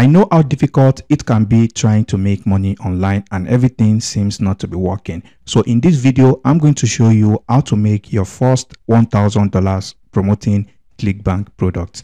I know how difficult it can be trying to make money online and everything seems not to be working. So in this video, I'm going to show you how to make your first $1,000 promoting Clickbank products.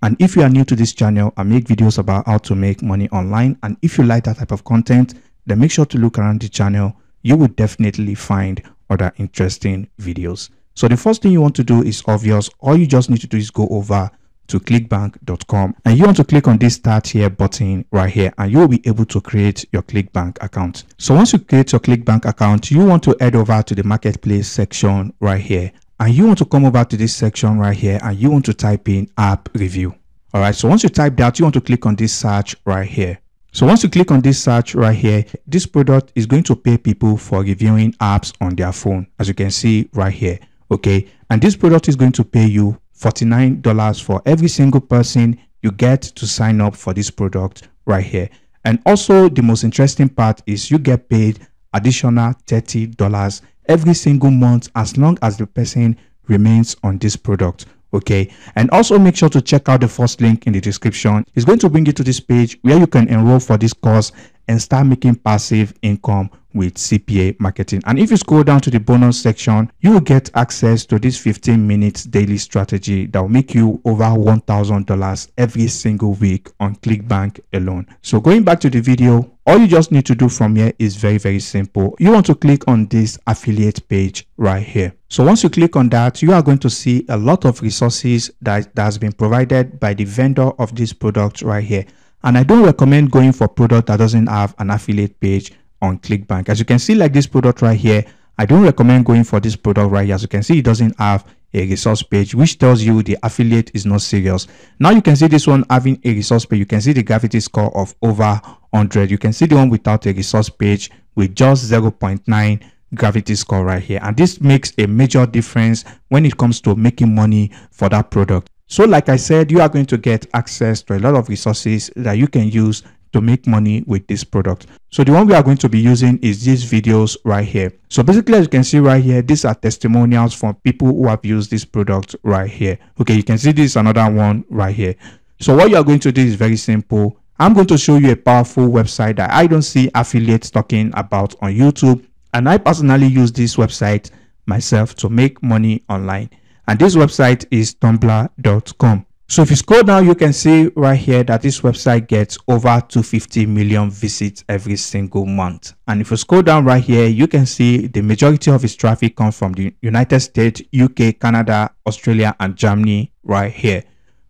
And if you are new to this channel, I make videos about how to make money online. And if you like that type of content, then make sure to look around the channel. You will definitely find other interesting videos. So the first thing you want to do is obvious. All you just need to do is go over to clickbank.com and you want to click on this start here button right here, and you will be able to create your Clickbank account. So once you create your Clickbank account, you want to head over to the marketplace section right here. And you want to come over to this section right here and you want to type in app review. All right. So once you type that, you want to click on this search right here. So once you click on this search right here, this product is going to pay people for reviewing apps on their phone, as you can see right here. Okay. And this product is going to pay you $49 for every single person you get to sign up for this product right here. And also the most interesting part is you get paid additional $30 every single month as long as the person remains on this product. Okay, and also make sure to check out the first link in the description. It's going to bring you to this page where you can enroll for this course and start making passive income with CPA marketing. And if you scroll down to the bonus section, you will get access to this 15 minutes daily strategy that will make you over $1,000 every single week on Clickbank alone. So going back to the video, all you just need to do from here is very simple. You want to click on this affiliate page right here. So once you click on that, you are going to see a lot of resources that has been provided by the vendor of this product right here. And I don't recommend going for product that doesn't have an affiliate page on Clickbank. As you can see, like this product right here, I don't recommend going for this product right here. As you can see, it doesn't have a resource page, which tells you the affiliate is not serious. Now you can see this one having a resource page. You can see the gravity score of over 100. You can see the one without a resource page with just 0.9 gravity score right here. And this makes a major difference when it comes to making money for that product. So like I said, you are going to get access to a lot of resources that you can use to make money with this product. So the one we are going to be using is these videos right here. So basically, as you can see right here, these are testimonials from people who have used this product right here. Okay, you can see this is another one right here. So what you are going to do is very simple. I'm going to show you a powerful website that I don't see affiliates talking about on YouTube. And I personally use this website myself to make money online. And this website is tumblr.com. So if you scroll down, you can see right here that this website gets over 250 million visits every single month. And if you scroll down right here, you can see the majority of its traffic comes from the United States, UK, Canada, Australia, and Germany right here.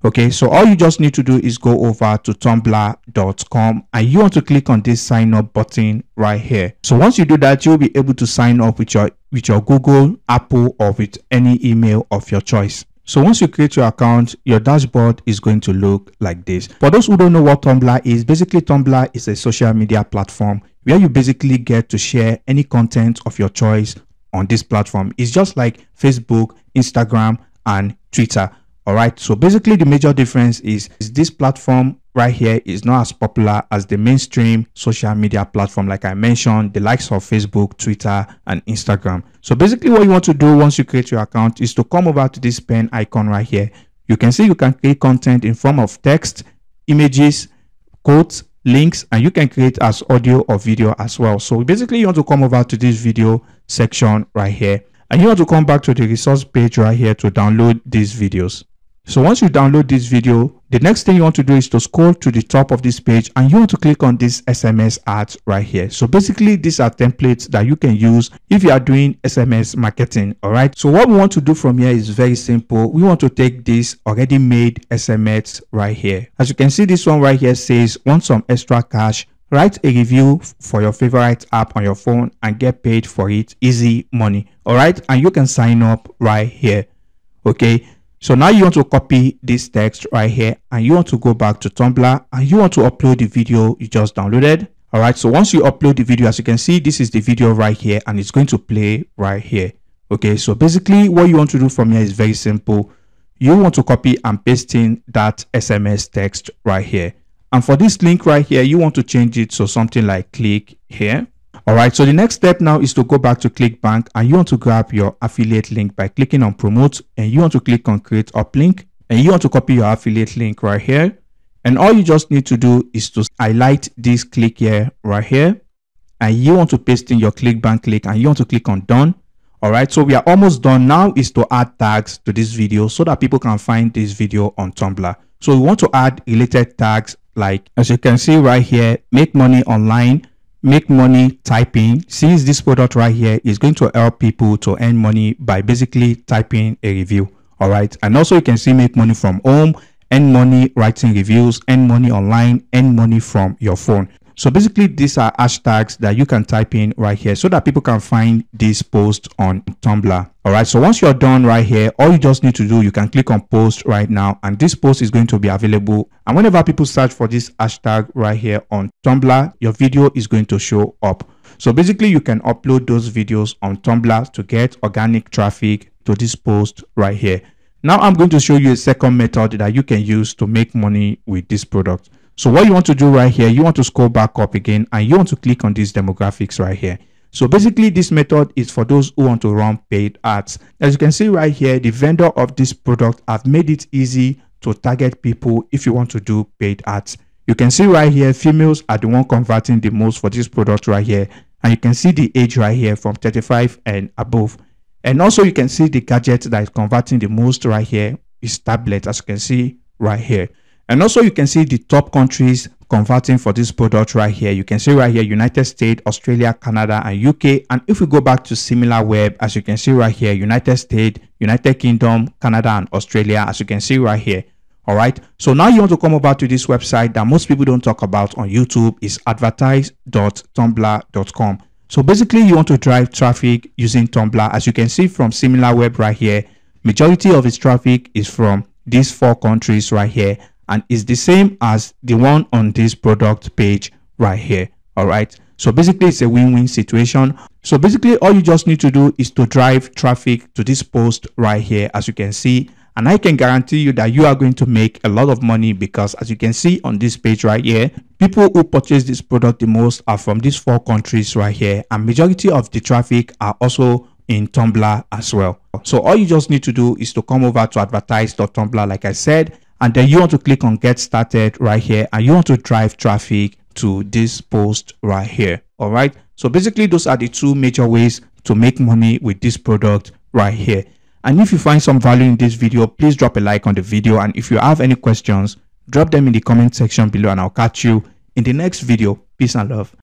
Okay, so all you just need to do is go over to tumblr.com and you want to click on this sign up button right here. So once you do that, you'll be able to sign up with your Google, Apple, or with any email of your choice. So once you create your account, your dashboard is going to look like this. For those who don't know what Tumblr is, basically Tumblr is a social media platform where you basically get to share any content of your choice on this platform. It's just like Facebook, Instagram, and Twitter. All right, so basically the major difference is this platform right here is not as popular as the mainstream social media platform, like I mentioned, the likes of Facebook, Twitter, and Instagram. So basically what you want to do once you create your account is to come over to this pen icon right here. You can see you can create content in form of text, images, quotes, links, and you can create as audio or video as well. So basically you want to come over to this video section right here, and you want to come back to the resource page right here to download these videos. So once you download this video, the next thing you want to do is to scroll to the top of this page and you want to click on this SMS ads right here. So basically these are templates that you can use if you are doing SMS marketing. All right. So what we want to do from here is very simple. We want to take this already made SMS right here. As you can see, this one right here says, want some extra cash? Write a review for your favorite app on your phone and get paid for it. Easy money. All right. And you can sign up right here. Okay. So now you want to copy this text right here and you want to go back to Tumblr and you want to upload the video you just downloaded. All right. So once you upload the video, as you can see, this is the video right here and it's going to play right here. Okay. So basically what you want to do from here is very simple. You want to copy and paste in that SMS text right here. And for this link right here, you want to change it to something like click here. All right, so the next step now is to go back to Clickbank and you want to grab your affiliate link by clicking on promote and you want to click on create uplink. and you want to copy your affiliate link right here. And all you just need to do is to highlight this click here right here, and you want to paste in your Clickbank link, and you want to click on done. All right, so we are almost done. Now is to add tags to this video so that people can find this video on Tumblr. So we want to add related tags, like as you can see right here, make money online, make money typing. Since this product right here is going to help people to earn money by basically typing a review. All right, and also you can see make money from home, earn money writing reviews, earn money online, earn money from your phone. So basically these are hashtags that you can type in right here so that people can find this post on Tumblr. All right, so once you're done right here, all you just need to do, you can click on post right now, and this post is going to be available. And whenever people search for this hashtag right here on Tumblr, your video is going to show up. So basically you can upload those videos on Tumblr to get organic traffic to this post right here. Now I'm going to show you a second method that you can use to make money with this product. So what you want to do right here, you want to scroll back up again, and you want to click on these demographics right here. So basically this method is for those who want to run paid ads. As you can see right here, the vendor of this product have made it easy to target people if you want to do paid ads. You can see right here, females are the one converting the most for this product right here. And you can see the age right here from 35 and above. And also you can see the gadget that is converting the most right here is tablet, as you can see right here. And also you can see the top countries converting for this product right here. You can see right here, United States, Australia, Canada, and UK. And if we go back to similar web, as you can see right here, United States, United Kingdom, Canada, and Australia, as you can see right here. All right, so now you want to come over to this website that most people don't talk about on YouTube, is advertise.tumblr.com. So basically you want to drive traffic using Tumblr. As you can see from similar web right here, majority of its traffic is from these 4 countries right here, and is the same as the one on this product page right here. All right, so basically it's a win-win situation. So basically all you just need to do is to drive traffic to this post right here, as you can see. And I can guarantee you that you are going to make a lot of money, because as you can see on this page right here, people who purchase this product the most are from these 4 countries right here, and majority of the traffic are also in Tumblr as well. So all you just need to do is to come over to advertise.tumblr, like I said, and then you want to click on get started right here, and you want to drive traffic to this post right here. All right, so basically those are the 2 major ways to make money with this product right here. And if you find some value in this video, please drop a like on the video, and if you have any questions, drop them in the comment section below, and I'll catch you in the next video. Peace and love.